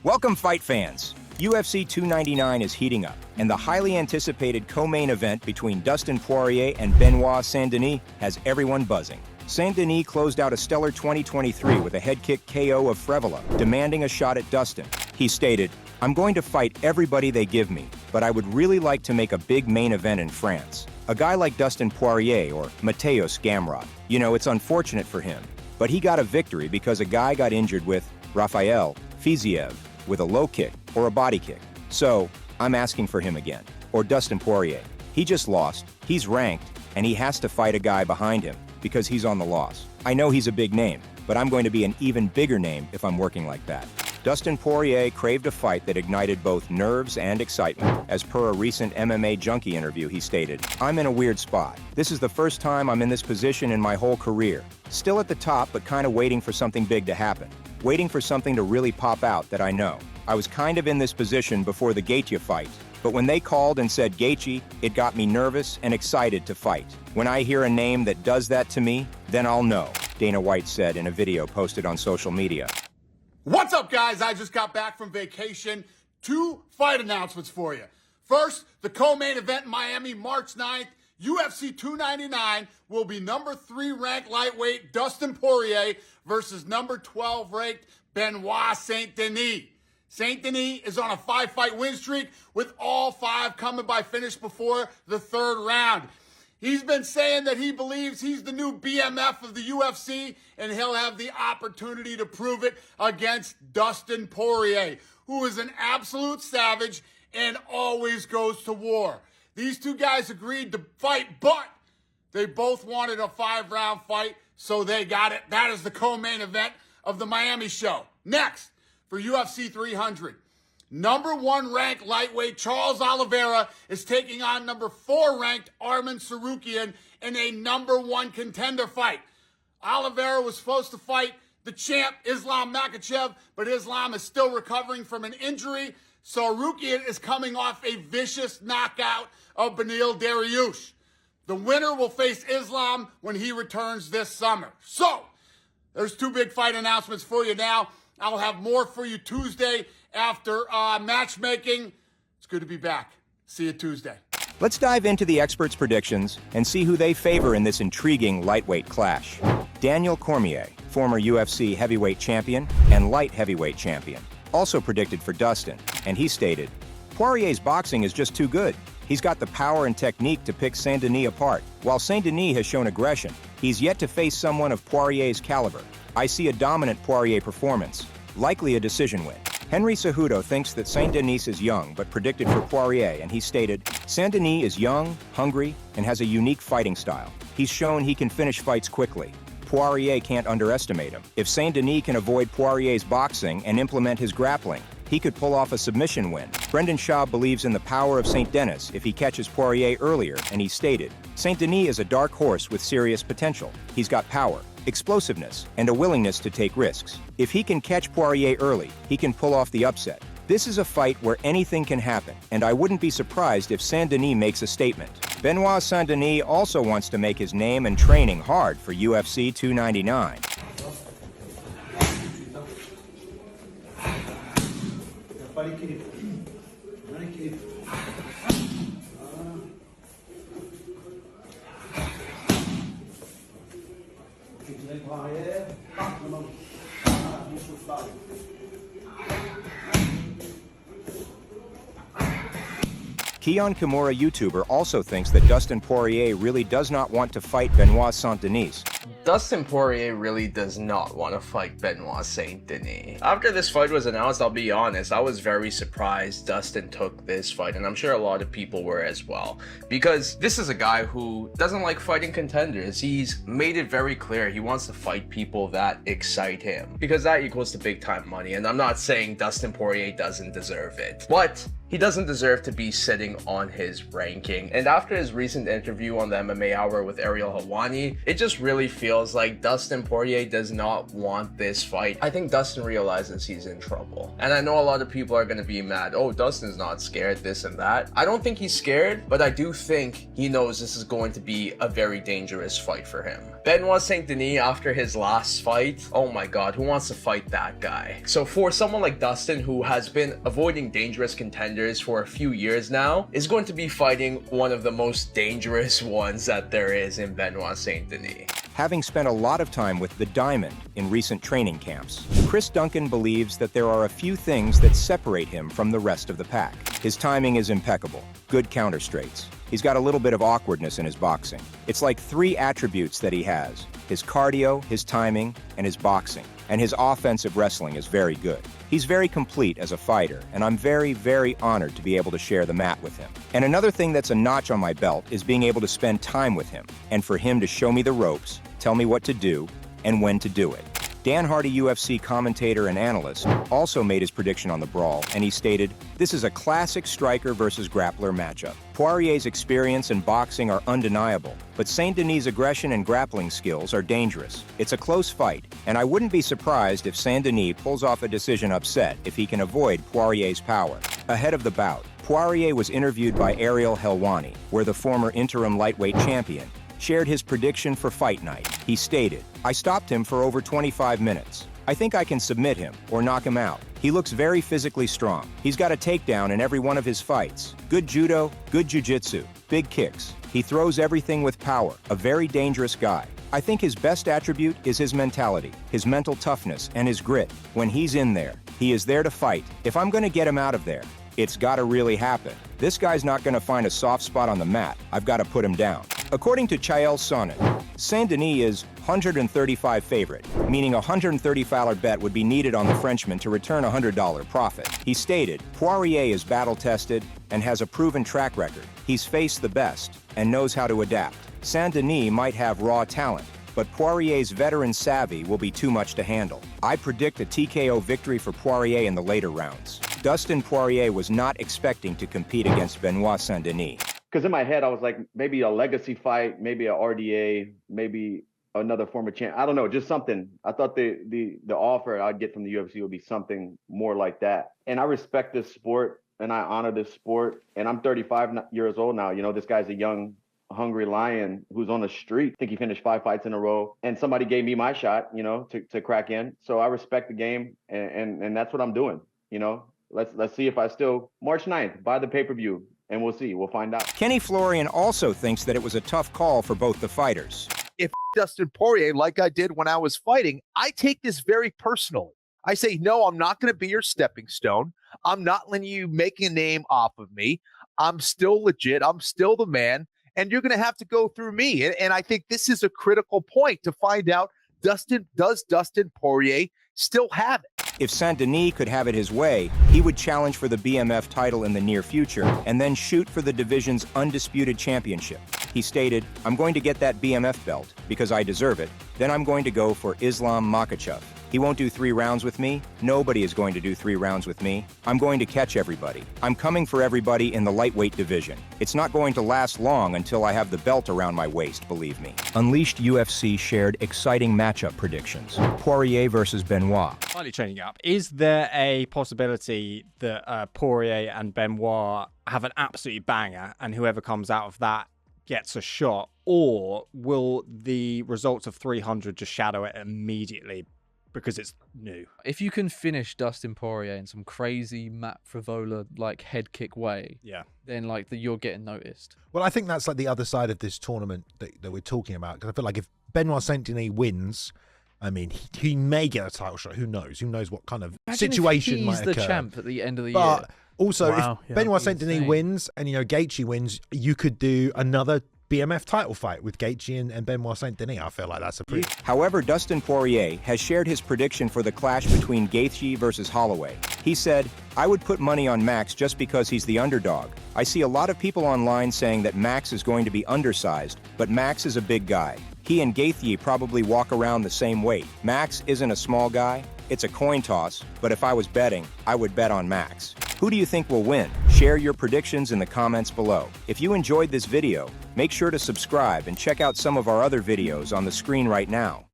Welcome, fight fans! UFC 299 is heating up, and the highly anticipated co-main event between Dustin Poirier and Benoit Saint-Denis has everyone buzzing. Saint-Denis closed out a stellar 2023 with a head kick KO of Frevola, demanding a shot at Dustin. He stated, "I'm going to fight everybody they give me, but I would really like to make a big main event in France. A guy like Dustin Poirier or Mateusz Gamrot. You know, it's unfortunate for him, but he got a victory because a guy got injured with Rafael Fiziev with a low kick or a body kick. So, I'm asking for him again. Or Dustin Poirier. He just lost, he's ranked, and he has to fight a guy behind him because he's on the loss. I know he's a big name, but I'm going to be an even bigger name if I'm working like that." Dustin Poirier craved a fight that ignited both nerves and excitement. As per a recent MMA Junkie interview, he stated, "I'm in a weird spot. This is the first time I'm in this position in my whole career. Still at the top, but kind of waiting for something big to happen. Waiting for something to really pop out that I know. I was kind of in this position before the Gaethje fight, but when they called and said Gaethje, it got me nervous and excited to fight. When I hear a name that does that to me, then I'll know," Dana White said in a video posted on social media. What's up, guys? I just got back from vacation. 2 fight announcements for you. First, the co-main event in Miami, March 9th. UFC 299 will be number 3 ranked lightweight Dustin Poirier versus number 12 ranked Benoit Saint-Denis. Saint-Denis is on a 5-fight win streak, with all 5 coming by finish before the 3rd round. He's been saying that he believes he's the new BMF of the UFC, and he'll have the opportunity to prove it against Dustin Poirier, who is an absolute savage and always goes to war. These 2 guys agreed to fight, but they both wanted a 5-round fight, so they got it. That is the co-main event of the Miami show. Next, for UFC 300, number 1 ranked lightweight Charles Oliveira is taking on number 4 ranked Arman Tsarukyan in a number 1 contender fight. Oliveira was supposed to fight the champ Islam Makhachev, but Islam is still recovering from an injury. Tsarukyan is coming off a vicious knockout of Beneil Dariush. The winner will face Islam when he returns this summer. So, there's 2 big fight announcements for you now. I'll have more for you Tuesday after matchmaking. It's good to be back. See you Tuesday. Let's dive into the experts' predictions and see who they favor in this intriguing lightweight clash. Daniel Cormier, former UFC heavyweight champion and light heavyweight champion, also predicted for Dustin, and he stated, "Poirier's boxing is just too good. He's got the power and technique to pick Saint-Denis apart. While Saint-Denis has shown aggression, he's yet to face someone of Poirier's caliber. I see a dominant Poirier performance, likely a decision win." Henry Cejudo thinks that Saint-Denis is young, but predicted for Poirier, and he stated, "Saint-Denis is young, hungry, and has a unique fighting style. He's shown he can finish fights quickly. Poirier can't underestimate him. If Saint-Denis can avoid Poirier's boxing and implement his grappling, he could pull off a submission win." Brendan Schaub believes in the power of Saint-Denis if he catches Poirier earlier, and he stated, "Saint-Denis is a dark horse with serious potential. He's got power, explosiveness, and a willingness to take risks. If he can catch Poirier early, he can pull off the upset. This is a fight where anything can happen, and I wouldn't be surprised if Saint-Denis makes a statement." Benoit Saint-Denis also wants to make his name and training hard for UFC 299. Keon Kimura YouTuber also thinks that Dustin Poirier really does not want to fight Benoit Saint-Denis. Dustin Poirier really does not want to fight Benoit Saint-Denis. After this fight was announced, I'll be honest, I was very surprised Dustin took this fight, and I'm sure a lot of people were as well, because this is a guy who doesn't like fighting contenders. He's made it very clear he wants to fight people that excite him, because that equals to big time money, and I'm not saying Dustin Poirier doesn't deserve it, but He doesn't deserve to be sitting on his ranking. And after his recent interview on the MMA Hour with Ariel Helwani, it just really feels like Dustin Poirier does not want this fight. I think Dustin realizes he's in trouble. And I know a lot of people are going to be mad, oh, Dustin's not scared, this and that. I don't think he's scared, but I do think he knows this is going to be a very dangerous fight for him. Benoit St. Denis, after his last fight, oh my god, who wants to fight that guy? So for someone like Dustin, who has been avoiding dangerous contenders for a few years now, is going to be fighting one of the most dangerous ones that there is in Benoit St. Denis. Having spent a lot of time with the Diamond in recent training camps, Chris Duncan believes that there are a few things that separate him from the rest of the pack. His timing is impeccable, good counter straights. He's got a little bit of awkwardness in his boxing. It's like 3 attributes that he has: his cardio, his timing, and his boxing. And his offensive wrestling is very good. He's very complete as a fighter, and I'm very, very honored to be able to share the mat with him. And another thing that's a notch on my belt is being able to spend time with him, and for him to show me the ropes, tell me what to do, and when to do it. Dan Hardy, UFC commentator and analyst, also made his prediction on the brawl, and he stated, "This is a classic striker versus grappler matchup. Poirier's experience and boxing are undeniable, but St. Denis' aggression and grappling skills are dangerous. It's a close fight, and I wouldn't be surprised if St. Denis pulls off a decision upset if he can avoid Poirier's power." Ahead of the bout, Poirier was interviewed by Ariel Helwani, where the former interim lightweight champion shared his prediction for fight night. He stated, "I stopped him for over 25 minutes. I think I can submit him or knock him out. He looks very physically strong. He's got a takedown in every one of his fights. Good judo, good jiu-jitsu, big kicks. He throws everything with power, a very dangerous guy. I think his best attribute is his mentality, his mental toughness, and his grit. When he's in there, he is there to fight. If I'm going to get him out of there, it's got to really happen. This guy's not going to find a soft spot on the mat. I've got to put him down." According to Chael Sonnen, St. Denis is 135 favorite, meaning a $130 bet would be needed on the Frenchman to return a $100 profit. He stated, "Poirier is battle-tested and has a proven track record. He's faced the best and knows how to adapt. St. Denis might have raw talent, but Poirier's veteran savvy will be too much to handle. I predict a TKO victory for Poirier in the later rounds." Dustin Poirier was not expecting to compete against Benoit St. Denis. Because in my head, I was like, maybe a legacy fight, maybe a RDA, maybe another former champ. I don't know, just something. I thought the offer I'd get from the UFC would be something more like that. And I respect this sport and I honor this sport. And I'm 35 years old now. You know, this guy's a young, hungry lion who's on the street. I think he finished 5 fights in a row. And somebody gave me my shot, you know, to crack in. So I respect the game, and that's what I'm doing. You know, let's see if I still March 9th, buy the pay-per-view. And we'll see. We'll find out. Kenny Florian also thinks that it was a tough call for both the fighters. If Dustin Poirier, like I did when I was fighting, I take this very personally. I say, no, I'm not going to be your stepping stone. I'm not letting you make a name off of me. I'm still legit. I'm still the man. And you're going to have to go through me. And I think this is a critical point to find out, does Dustin Poirier still have it? If St. Denis could have it his way, he would challenge for the BMF title in the near future and then shoot for the division's undisputed championship. He stated, "I'm going to get that BMF belt because I deserve it. Then I'm going to go for Islam Makhachev. He won't do 3 rounds with me. Nobody is going to do 3 rounds with me. I'm going to catch everybody. I'm coming for everybody in the lightweight division. It's not going to last long until I have the belt around my waist, believe me." Unleashed UFC shared exciting matchup predictions. Poirier versus Benoit. Slightly changing up. Is there a possibility that Poirier and Benoit have an absolute banger and whoever comes out of that gets a shot? Or will the results of 300 just shadow it immediately because it's new? If you can finish Dustin Poirier in some crazy Matt Frivola like head kick way, Yeah. then like you're getting noticed. Well, I think that's like the other side of this tournament that we're talking about, because I feel like if Benoit St. Denis wins, I mean, he may get a title shot. Who knows? Who knows what kind of situation might occur. He's the champ at the end of the but year. Also, Wow, if Benoit St. Denis insane. wins and, you know, Gaethje wins, you could do another BMF title fight with Gaethje and Benoit St. Denis. I feel like that's a pretty... However, Dustin Poirier has shared his prediction for the clash between Gaethje versus Holloway. He said, "I would put money on Max just because he's the underdog. I see a lot of people online saying that Max is going to be undersized, but Max is a big guy. He and Gaethje probably walk around the same weight. Max isn't a small guy. It's a coin toss, but if I was betting, I would bet on Max." Who do you think will win? Share your predictions in the comments below. If you enjoyed this video, make sure to subscribe and check out some of our other videos on the screen right now.